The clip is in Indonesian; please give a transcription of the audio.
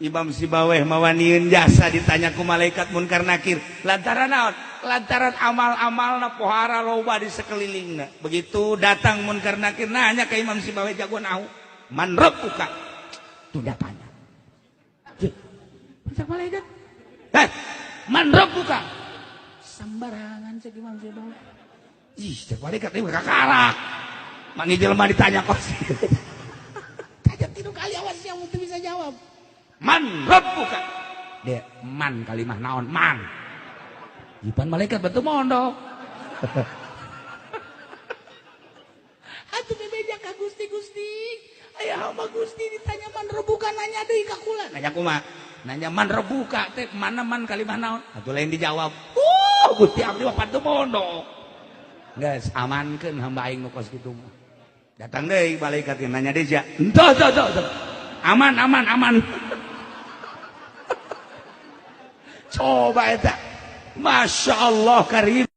Imam Sibaweh mawanieun jasa ditanya ku malaikat munkar nakir lantaran naon lantaran amal-amalna pohara loba di sekelilingna begitu datang munkar nakir nanya ke Imam Sibaweh jagoan au man rabbuka tuh dia tanya cek malaikat man rabbuka sembarangan cek Imam Sibaweh ih cek malaikat ieu kakarak mani jelema ditanya kos tanya tilu kali awas yang teu bisa jawab man rabbuka dia man kalimah naon man jipan malaikat batu mondok atuh bebeja ka Gusti aya hamba Gusti ditanya man rabbuka nanya deui ka kula nanya kumaha nanya man rabbuka teh mana man kalimah naon atuh lain dijawab Gusti abdi mah batu mondok geus amankeun hamba aing nu kos kitu mah datang deui malaikat nanya deui henteu aman coba eta Masya Allah karim